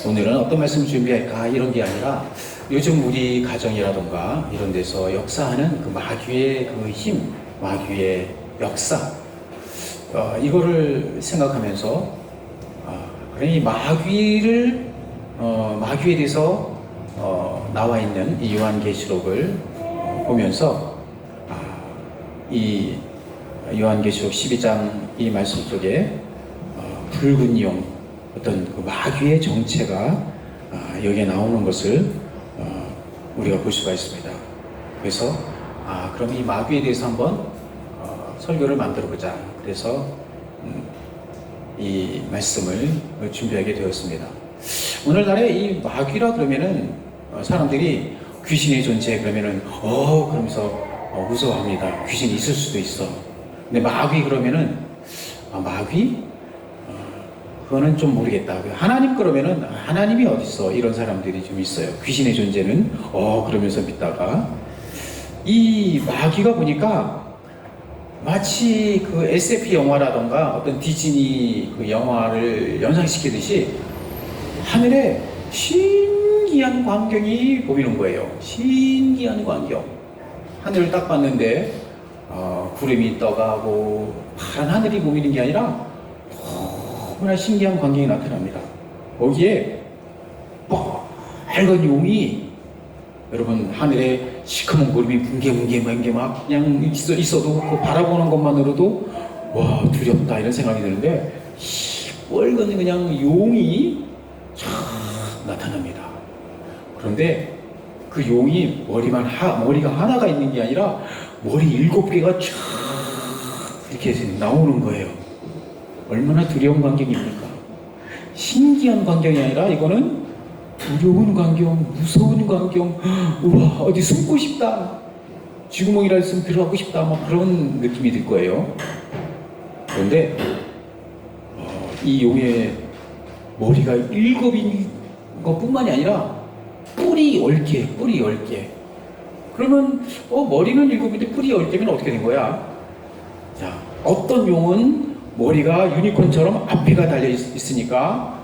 오늘은 어떤 말씀을 준비할까 이런 게 아니라 요즘 우리 가정이라던가 이런 데서 역사하는 그 마귀의 그 힘, 마귀의 역사, 이거를 생각하면서 그러니 마귀에 대해서 나와 있는 이 요한계시록을 보면서 이 요한계시록 12장 이 말씀 속에 붉은 용, 어떤 그 마귀의 정체가 여기에 나오는 것을 우리가 볼 수가 있습니다. 그래서 그럼 이 마귀에 대해서 한번 설교를 만들어 보자. 그래서 이 말씀을 준비하게 되었습니다. 오늘날에 이 마귀라 그러면은 사람들이 귀신의 존재 그러면은 그러면서 무서워합니다. 귀신이 있을 수도 있어. 근데 마귀 그러면은 마귀? 그거는 좀 모르겠다. 하나님 그러면은 하나님이 어딨어? 이런 사람들이 좀 있어요. 귀신의 존재는 그러면서 믿다가 이 마귀가 보니까 마치 그 SF 영화라던가 어떤 디즈니 그 영화를 연상시키듯이 하늘에 신기한 광경이 보이는 거예요. 신기한 광경. 하늘을 딱 봤는데 구름이 떠가고 파란 하늘이 보이는 게 아니라 너무나 신기한 광경이 나타납니다. 거기에 빨간 용이, 여러분, 하늘에 시커먼 구름이 뭉게뭉게 막 그냥 있어도 그 바라보는 것만으로도 와, 두렵다 이런 생각이 드는데 빨간 그냥 용이 쫙 나타납니다. 그런데 그 용이 머리가 하나가 있는 게 아니라 머리 7개가 쫙 이렇게 나오는 거예요. 얼마나 두려운 광경입니까? 신기한 광경이 아니라 이거는 두려운 광경, 무서운 광경. 우와, 어디 숨고 싶다. 쥐구멍이라 했으면 들어가고 싶다. 막 그런 느낌이 들 거예요. 그런데 이 용의 머리가 7인 것뿐만이 아니라 뿔이 10개. 그러면 머리는 7인데 뿔이 10개면 어떻게 된 거야? 자, 어떤 용은 머리가 유니콘처럼 앞에가 달려 있으니까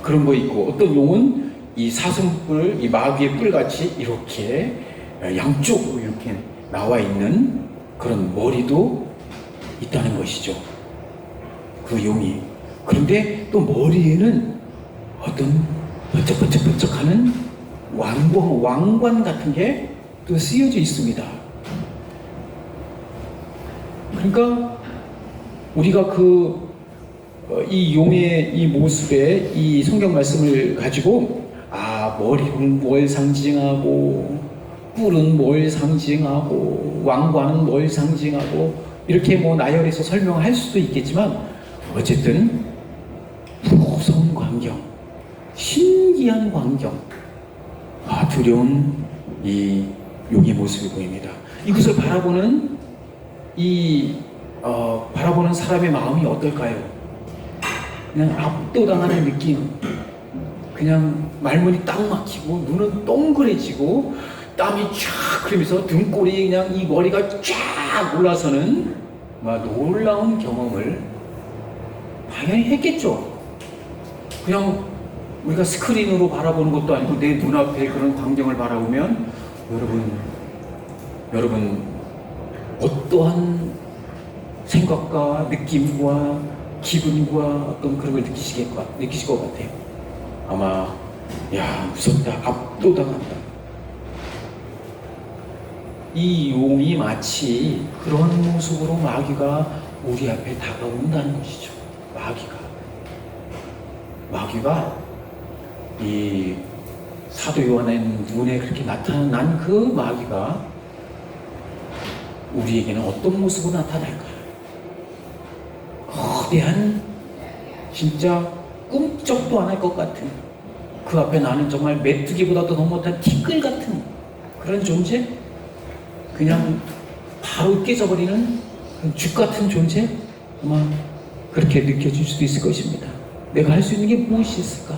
그런 거 있고, 어떤 용은 이 사슴뿔, 이 마귀의 뿔같이 이렇게 양쪽으로 이렇게 나와 있는 그런 머리도 있다는 것이죠. 그 용이. 그런데 또 머리에는 어떤 번쩍번쩍하는 왕관 같은 게 또 쓰여져 있습니다. 그러니까 우리가 이 용의 이 모습에 이 성경 말씀을 가지고 머리는 뭘 상징하고, 뿔은 뭘 상징하고, 왕관은 뭘 상징하고, 이렇게 나열해서 설명할 수도 있겠지만, 어쨌든 무서운 광경, 신기한 광경, 두려운 이 용의 모습이 보입니다. 이것을 바라보는 바라보는 사람의 마음이 어떨까요? 그냥 압도당하는 느낌, 그냥 말문이 딱 막히고 눈은 동그래지고 땀이 쫙 흐르면서 등골이 그냥 이 머리가 쫙 올라서는 놀라운 경험을 당연히 했겠죠. 그냥 우리가 스크린으로 바라보는 것도 아니고 내 눈앞에 그런 광경을 바라보면 여러분 어떠한 생각과 느낌과 기분과 어떤 그런 걸 느끼실 것 같아요. 아마 무섭다, 압도당한다. 이 용이 마치 그런 모습으로 마귀가 우리 앞에 다가온다는 것이죠. 마귀가 이 사도 요한의 눈에 그렇게 나타난 그 마귀가 우리에게는 어떤 모습으로 나타날까요? 거대한, 진짜 꿈쩍도 안 할 것 같은, 그 앞에 나는 정말 메뚜기보다도 더 못한 티끌 같은 그런 존재? 그냥 바로 깨져버리는 죽 같은 존재? 아마 그렇게 느껴질 수도 있을 것입니다. 내가 할 수 있는 게 무엇이 있을까?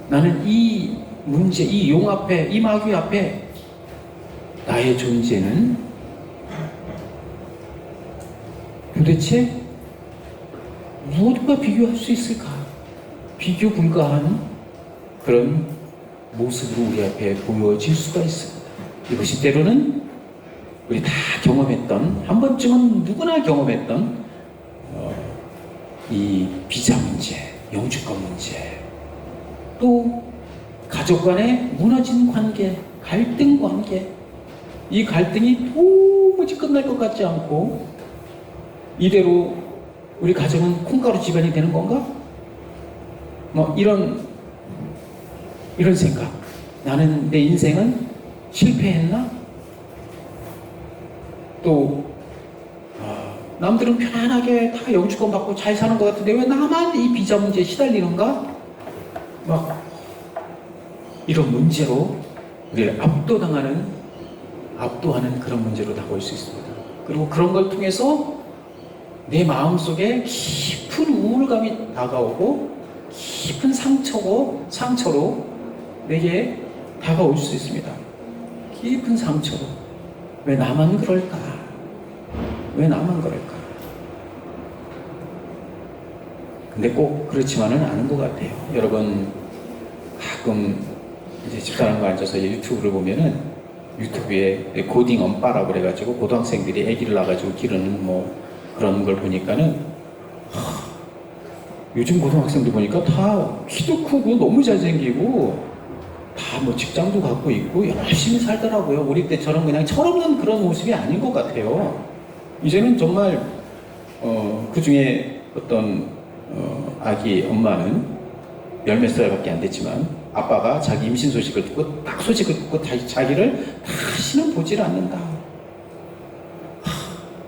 나는 이 문제, 이 용 앞에, 이 마귀 앞에 나의 존재는 도대체 무엇과 비교할 수 있을까? 비교 불가한 그런 모습으로 우리 앞에 보여질 수가 있습니다. 이것이 때로는 우리 다 경험했던, 한 번쯤은 누구나 경험했던 이 비자 문제, 영주권 문제, 또 가족 간의 무너진 관계, 갈등 관계, 이 갈등이 도무지 끝날 것 같지 않고 이대로 우리 가정은 콩가루 집안이 되는 건가? 뭐 이런 생각. 나는 내 인생은 실패했나? 또 남들은 편안하게 다 영주권 받고 잘 사는 것 같은데 왜 나만 이 비자 문제에 시달리는가? 막 이런 문제로 우리를 압도하는 그런 문제로 다가올 수 있습니다. 그리고 그런 걸 통해서 내 마음속에 깊은 우울감이 다가오고 깊은 상처로 내게 다가올 수 있습니다. 깊은 상처로. 왜 나만 그럴까? 왜 나만 그럴까? 근데 꼭 그렇지만은 않은 것 같아요. 여러분 가끔 이제 집사람과 앉아서 유튜브를 보면은 유튜브에 고딩 엄빠라고 그래가지고 고등학생들이 아기를 낳아가지고 기르는 뭐 그런 걸 보니까는 요즘 고등학생들 보니까 다 키도 크고 너무 잘생기고 다 뭐 직장도 갖고 있고 열심히 살더라고요. 우리 때처럼 그냥 철없는 그런 모습이 아닌 것 같아요. 이제는 정말 그 중에 어떤 아기 엄마는 열 몇 살밖에 안 됐지만 아빠가 자기 임신 소식을 듣고 딱 소식을 듣고 자기를 다시는 보질 않는다.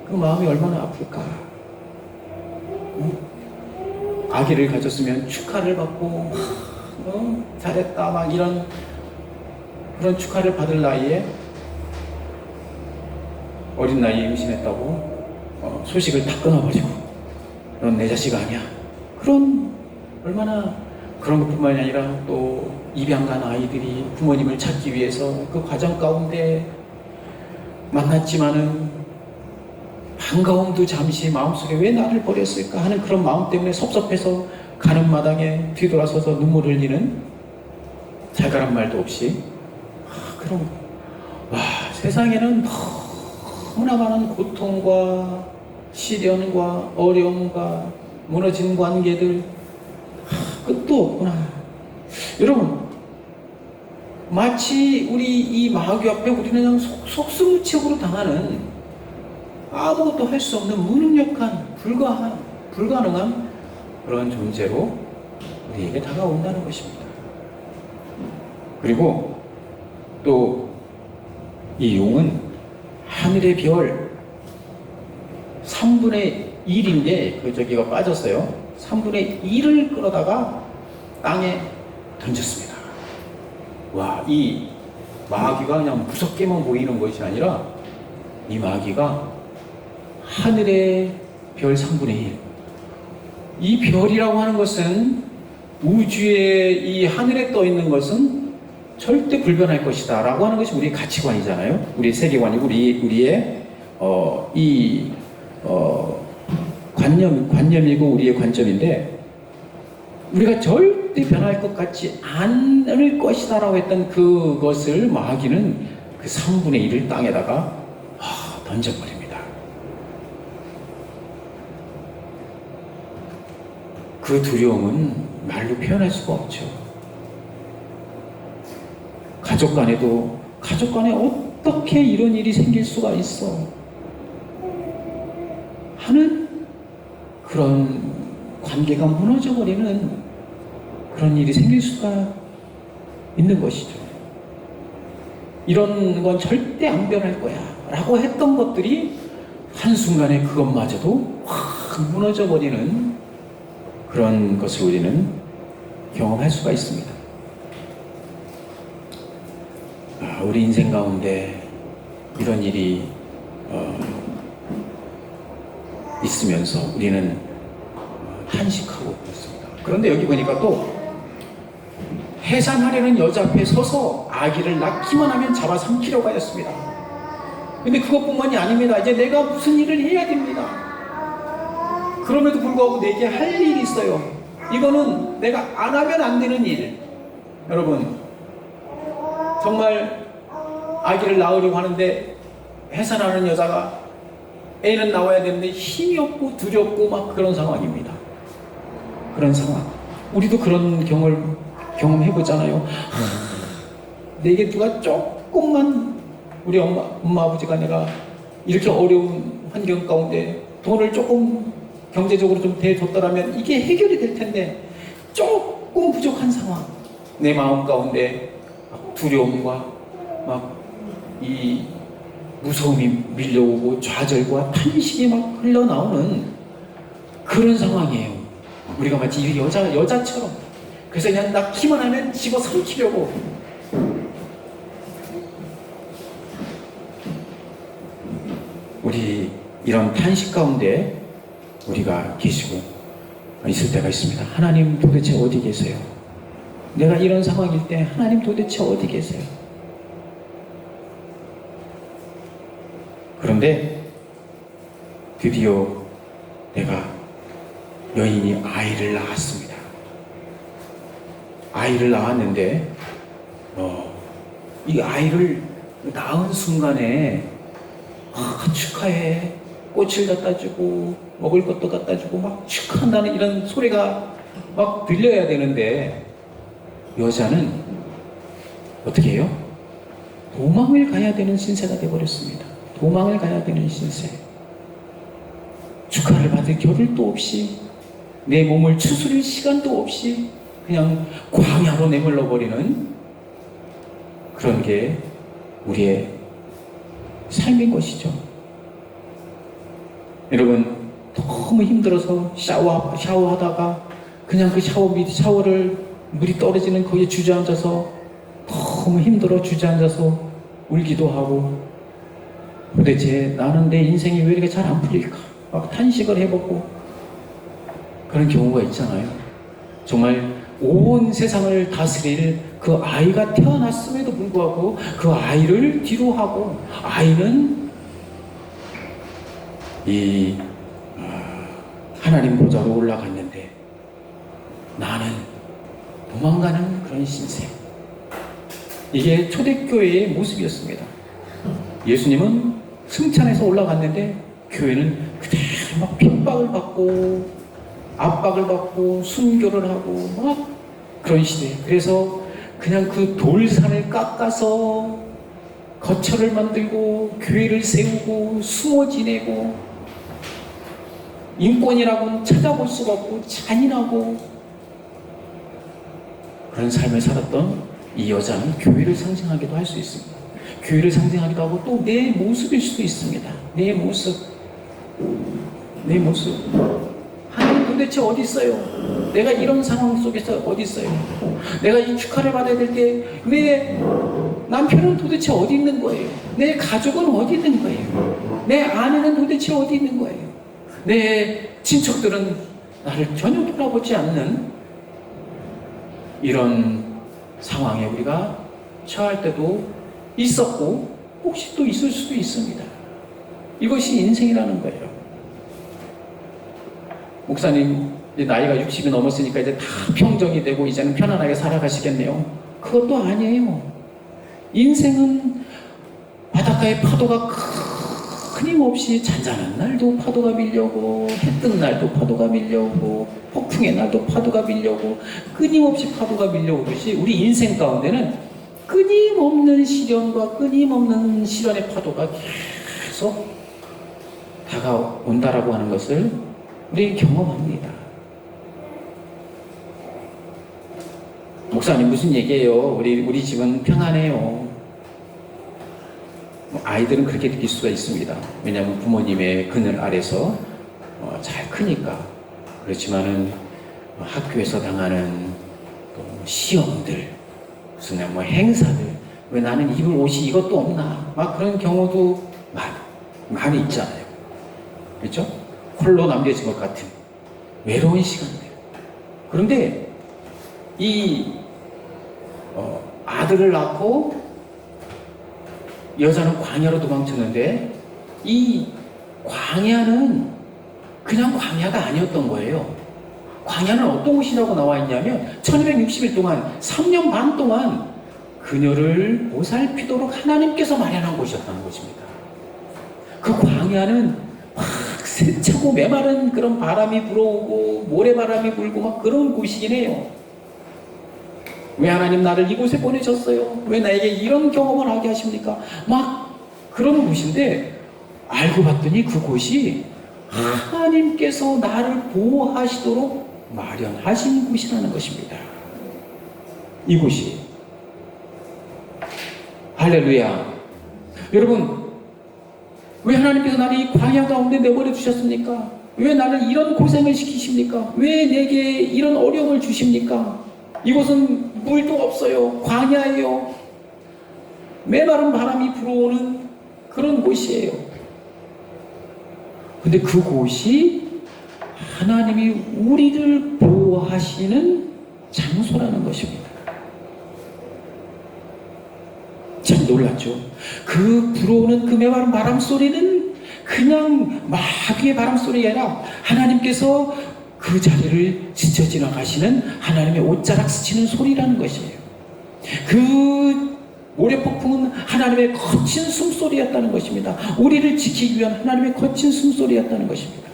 그 마음이 얼마나 아플까. 아기를 가졌으면 축하를 받고 잘했다 막 이런 그런 축하를 받을 나이에 어린 나이에 임신했다고 소식을 다 끊어버리고 넌 내 자식 아니야. 그런 얼마나 그런 것뿐만이 아니라 또 입양 간 아이들이 부모님을 찾기 위해서 그 과정 가운데 만났지만은 반가움도 잠시 마음속에 왜 나를 버렸을까 하는 그런 마음 때문에 섭섭해서 가는 마당에 뒤돌아서서 눈물을 흘리는 잘가란 말도 없이 그런 와 세상에는 너무나 많은 고통과 시련과 어려움과 무너진 관계들 끝도 없구나. 여러분 마치 우리 이 마귀 앞에 우리는 그냥 속수무책으로 당하는 아무것도 할 수 없는 무능력한 불가능한 그런 존재로 우리에게 다가온다는 것입니다. 그리고 또 이 용은 하늘의 별 3분의 1인데 그 저기가 빠졌어요. 3분의 1을 끌어다가 땅에 던졌습니다. 와, 이 마귀가 그냥 무섭게만 보이는 것이 아니라 이 마귀가 하늘의 별 3분의 1. 이 별이라고 하는 것은 우주에 이 하늘에 떠 있는 것은 절대 불변할 것이다 라고 하는 것이 우리의 가치관이잖아요. 우리의 세계관이고 우리의 관념이고 우리의 관점인데 우리가 절대 변할 것 같지 않을 것이다 라고 했던 그것을 마귀는 그 3분의 1을 땅에다가 던져버립니다. 그 두려움은 말로 표현할 수가 없죠. 가족 간에 어떻게 이런 일이 생길 수가 있어 하는 그런 관계가 무너져버리는 그런 일이 생길 수가 있는 것이죠. 이런 건 절대 안 변할 거야 라고 했던 것들이 한순간에 그것마저도 확 무너져버리는 그런 것을 우리는 경험할 수가 있습니다. 우리 인생 가운데 이런 일이 있으면서 우리는 탄식하고 있습니다. 그런데 여기 보니까 또 해산하려는 여자 앞에 서서 아기를 낳기만 하면 잡아 삼키려고 하였습니다. 근데 그것뿐만이 아닙니다. 이제 내가 무슨 일을 해야 됩니다. 그럼에도 불구하고 내게 할 일이 있어요. 이거는 내가 안 하면 안 되는 일. 여러분, 정말 아기를 낳으려고 하는데 해산하는 여자가 애는 나와야 되는데 힘이 없고 두렵고 막 그런 상황입니다. 그런 상황. 우리도 그런 경험해보잖아요. 내게 누가 조금만, 우리 엄마 아버지가 내가 이렇게 어려운 환경 가운데 돈을 조금 경제적으로 좀 대줬더라면 이게 해결이 될 텐데, 조금 부족한 상황, 내 마음 가운데 두려움과 막 이 무서움이 밀려오고 좌절과 탄식이 막 흘러나오는 그런 상황이에요. 우리가 마치 이 여자처럼. 그래서 그냥 낳기만 하면 집어삼키려고. 우리 이런 탄식 가운데 우리가 계시고 있을 때가 있습니다. 하나님 도대체 어디 계세요? 내가 이런 상황일 때 하나님 도대체 어디 계세요? 그런데 드디어 내가 여인이 아이를 낳았습니다. 아이를 낳았는데 이 아이를 낳은 순간에 축하해, 꽃을 갖다 주고 먹을 것도 갖다 주고 막 축하한다는 이런 소리가 막 들려야 되는데, 여자는 어떻게 해요? 도망을 가야 되는 신세가 되어버렸습니다. 도망을 가야 되는 신세. 축하를 받을 겨를도 없이, 내 몸을 추스릴 시간도 없이 그냥 광야로 내몰려 버리는 그런 게 우리의 삶인 것이죠. 여러분, 너무 힘들어서 샤워하다가 그냥 그 샤워를 물이 떨어지는 거기에 주저앉아서 너무 힘들어 주저앉아서 울기도 하고, 도대체 나는 내 인생이 왜 이렇게 잘 안 풀릴까 막 탄식을 해보고 그런 경우가 있잖아요. 정말 온 세상을 다스릴 그 아이가 태어났음에도 불구하고 그 아이를 뒤로 하고, 아이는 이 하나님 보좌로 올라갔는데 나는 도망가는 그런 신세. 이게 초대교회의 모습이었습니다. 예수님은 승천해서 올라갔는데 교회는 그대로 막 핍박을 받고 압박을 받고 순교를 하고 막 그런 시대. 그래서 그냥 그 돌산을 깎아서 거처를 만들고 교회를 세우고 숨어 지내고, 인권이라고는 찾아볼 수가 없고 잔인하고 그런 삶을 살았던 이 여자는 교회를 상징하기도 할 수 있습니다. 교회를 상징하기도 하고 또 내 모습일 수도 있습니다. 내 모습. 하나님 도대체 어디 있어요? 내가 이런 상황 속에서 어디 있어요? 내가 이 축하를 받아야 될 때 내 남편은 도대체 어디 있는 거예요? 내 가족은 어디 있는 거예요? 내 아내는 도대체 어디 있는 거예요? 내 친척들은 나를 전혀 돌아보지 않는 이런 상황에 우리가 처할 때도 있었고 혹시 또 있을 수도 있습니다. 이것이 인생이라는 거예요. 목사님, 이제 나이가 60이 넘었으니까 이제 다 평정이 되고 이제는 편안하게 살아가시겠네요. 그것도 아니에요. 인생은 바닷가의 파도가 끊임없이 잔잔한 날도 파도가 밀려오고, 해 뜬 날도 파도가 밀려오고, 폭풍의 날도 파도가 밀려오고, 끊임없이 파도가 밀려오듯이 우리 인생 가운데는 끊임없는 시련과 끊임없는 시련의 파도가 계속 다가온다라고 하는 것을 우리 경험합니다. 목사님 무슨 얘기예요? 우리 집은 평안해요. 아이들은 그렇게 느낄 수가 있습니다. 왜냐하면 부모님의 그늘 아래서 잘 크니까. 그렇지만은 학교에서 당하는 시험들, 무슨 행사들, 왜 나는 입을 옷이 이것도 없나, 막 그런 경우도 많이 있잖아요. 그렇죠? 홀로 남겨진 것 같은 외로운 시간들. 그런데 이 아들을 낳고 여자는 광야로 도망쳤는데, 이 광야는 그냥 광야가 아니었던 거예요. 광야는 어떤 곳이라고 나와 있냐면 1260일 동안 3년 반 동안 그녀를 보살피도록 하나님께서 마련한 곳이었다는 것입니다. 그 광야는 막 세차고 메마른 그런 바람이 불어오고 모래바람이 불고 막 그런 곳이긴 해요. 왜 하나님 나를 이곳에 보내셨어요? 왜 나에게 이런 경험을 하게 하십니까? 막 그런 곳인데 알고 봤더니 그곳이 하나님께서 나를 보호하시도록 마련하신 곳이라는 것입니다. 이곳이. 할렐루야. 여러분, 왜 하나님께서 나를 이 광야 가운데 내버려 두셨습니까? 왜 나를 이런 고생을 시키십니까? 왜 내게 이런 어려움을 주십니까? 이곳은 물도 없어요. 광야예요. 메마른 바람이 불어오는 그런 곳이에요. 근데 그곳이 하나님이 우리를 보호하시는 장소라는 것입니다. 참 놀랐죠. 그 불어오는 그 메마른 바람 소리는 그냥 마귀의 바람 소리가 아니라 하나님께서 그 자리를 지쳐 지나가시는 하나님의 옷자락 스치는 소리라는 것이에요. 그 모래폭풍은 하나님의 거친 숨소리였다는 것입니다. 우리를 지키기 위한 하나님의 거친 숨소리였다는 것입니다.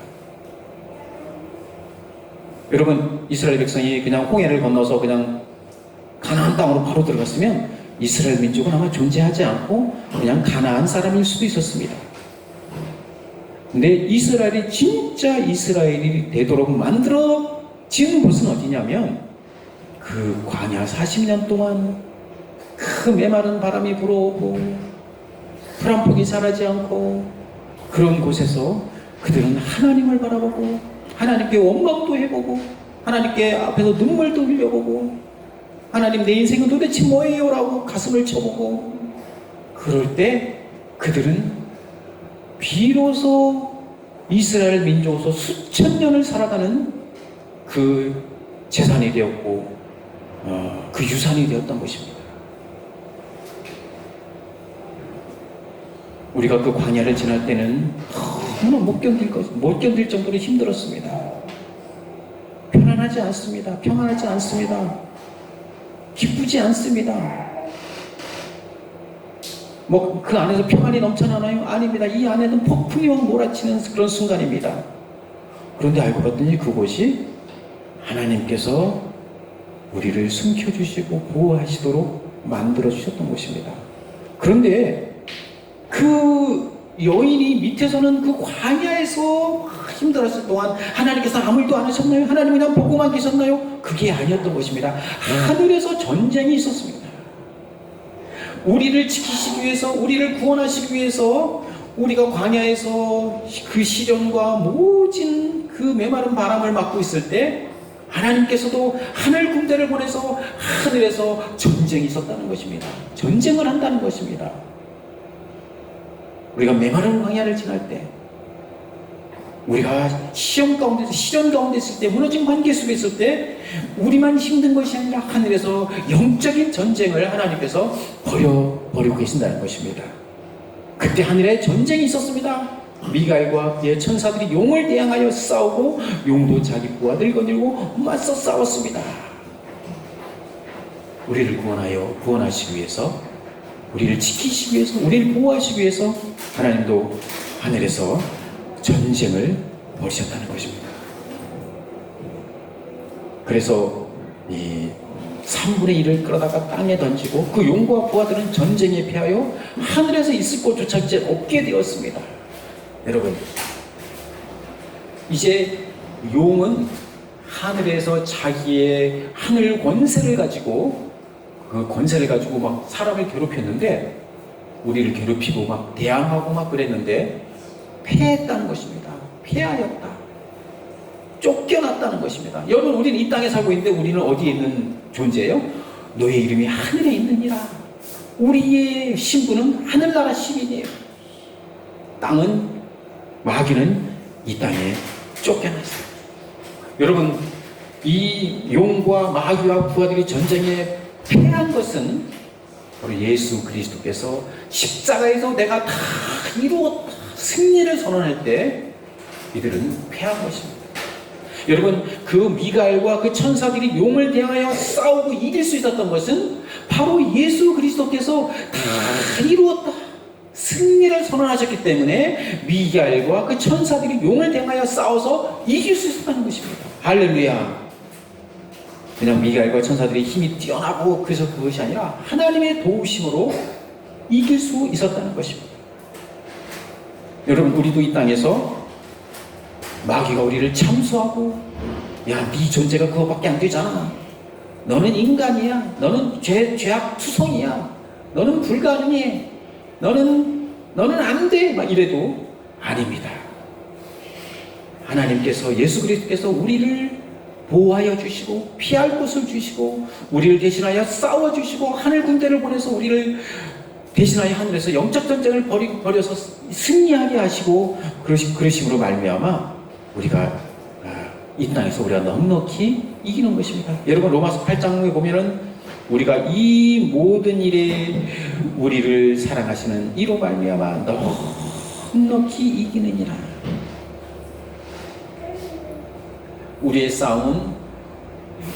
여러분, 이스라엘 백성이 그냥 홍해를 건너서 그냥 가나안 땅으로 바로 들어갔으면 이스라엘 민족은 아마 존재하지 않고 그냥 가나안 사람일 수도 있었습니다. 근데 이스라엘이 진짜 이스라엘이 되도록 만들어진 곳은 어디냐면 그 광야 40년 동안 그 메마른 바람이 불어오고 풀 한 폭이 자라지 않고 그런 곳에서 그들은 하나님을 바라보고 하나님께 원망도 해보고 하나님께 앞에서 눈물도 흘려보고 하나님 내 인생은 도대체 뭐예요? 라고 가슴을 쳐보고 그럴 때 그들은 비로소 이스라엘 민족으로서 수천 년을 살아가는 그 재산이 되었고 그 유산이 되었던 것입니다. 우리가 그 광야를 지날 때는 너무나 못 견딜 정도로 힘들었습니다. 편안하지 않습니다. 평안하지 않습니다. 기쁘지 않습니다. 뭐 그 안에서 평안이 넘쳐나나요? 아닙니다. 이 안에는 폭풍이 막 몰아치는 그런 순간입니다. 그런데 알고 봤더니 그곳이 하나님께서 우리를 숨겨주시고 보호하시도록 만들어주셨던 곳입니다. 그런데 그 여인이 밑에서는 그 광야에서 힘들었을 동안 하나님께서 아무 일도 안 하셨나요? 하나님 그냥 보고만 계셨나요? 그게 아니었던 것입니다. 하늘에서 전쟁이 있었습니다. 우리를 지키시기 위해서, 우리를 구원하시기 위해서 우리가 광야에서 그 시련과 모진 그 메마른 바람을 맞고 있을 때 하나님께서도 하늘 군대를 보내서 하늘에서 전쟁이 있었다는 것입니다. 전쟁을 한다는 것입니다. 우리가 메마른 광야를 지날 때 우리가 시험 가운데 있을 때 무너진 관계 속에 있을 때 우리만 힘든 것이 아니라 하늘에서 영적인 전쟁을 하나님께서 벌이고 계신다는 것입니다. 그때 하늘에 전쟁이 있었습니다. 미가엘과 그의 천사들이 용을 대항하여 싸우고 용도 자기 부하들 거닐고 맞서 싸웠습니다. 우리를 구원하시기 위해서, 우리를 지키시기 위해서, 우리를 보호하시기 위해서 하나님도 하늘에서 전쟁을 벌이셨다는 것입니다. 그래서 이 3분의 1을 끌어다가 땅에 던지고 그 용과 부하들은 전쟁에 패하여 하늘에서 있을 곳조차 이제 없게 되었습니다. 여러분, 이제 용은 하늘에서 자기의 하늘 권세를 가지고 막 사람을 괴롭혔는데, 우리를 괴롭히고 막 대항하고 막 그랬는데 패했다는 것입니다. 패하였다. 쫓겨났다는 것입니다. 여러분, 우리는 이 땅에 살고 있는데 우리는 어디에 있는 존재예요? 너의 이름이 하늘에 있느니라. 우리의 신분은 하늘나라 시민이에요. 마귀는 이 땅에 쫓겨났어요. 여러분, 이 용과 마귀와 부하들이 전쟁에 패한 것은 바로 예수 그리스도께서 십자가에서 내가 다 이루었다 승리를 선언할 때 이들은 패한 것입니다. 여러분, 그 미가엘과 그 천사들이 용을 대하여 싸우고 이길 수 있었던 것은 바로 예수 그리스도께서 다 이루었다, 승리를 선언하셨기 때문에 미가엘과 그 천사들이 용을 대하여 싸워서 이길 수 있었다는 것입니다. 할렐루야. 그냥 미가엘과 천사들의 힘이 뛰어나고 그래서 그것이 아니라 하나님의 도우심으로 이길 수 있었다는 것입니다. 여러분, 우리도 이 땅에서 마귀가 우리를 참수하고, 야, 네 존재가 그거밖에 안 되잖아, 너는 인간이야, 너는 죄악 투성이야, 너는 불가능해, 너는 안 돼, 막 이래도 아닙니다. 하나님께서, 예수 그리스도께서 우리를 보호하여 주시고 피할 곳을 주시고 우리를 대신하여 싸워주시고 하늘 군대를 보내서 우리를 대신하여 하늘에서 영적 전쟁을 벌여서 승리하게 하시고 그러심으로 말미암아 우리가 이 땅에서 우리가 넉넉히 이기는 것입니다. 여러분, 로마서 8장에 보면은 우리가 이 모든 일에 우리를 사랑하시는 이로 말미암아 넉넉히 이기느니라. 우리의 싸움은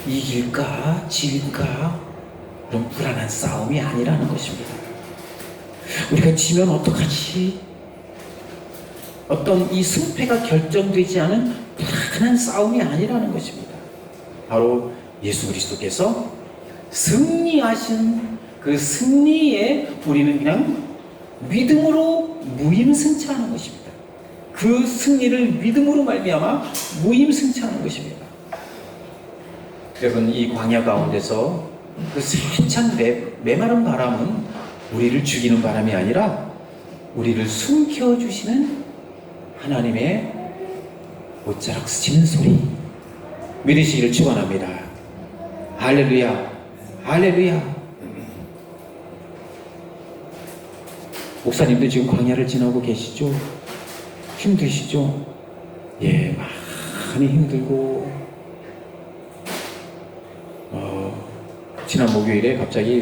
이길까 질까 그런 불안한 싸움이 아니라는 것입니다. 우리가 지면 어떡하지? 어떤 이 승패가 결정되지 않은 불안한 싸움이 아니라는 것입니다. 바로 예수 그리스도께서 승리하신 그 승리에 우리는 그냥 믿음으로 무임승차하는 것입니다. 그 승리를 믿음으로 말미암아 무임승차하는 것입니다. 여러분, 이 광야 가운데서 그 세찬 메마른 바람은 우리를 죽이는 바람이 아니라 우리를 숨겨주시는 하나님의 옷자락 스치는 소리, 믿으시기를 축원합니다. 할렐루야, 할렐루야. 목사님도 지금 광야를 지나고 계시죠? 힘드시죠? 예, 많이 힘들고 지난 목요일에 갑자기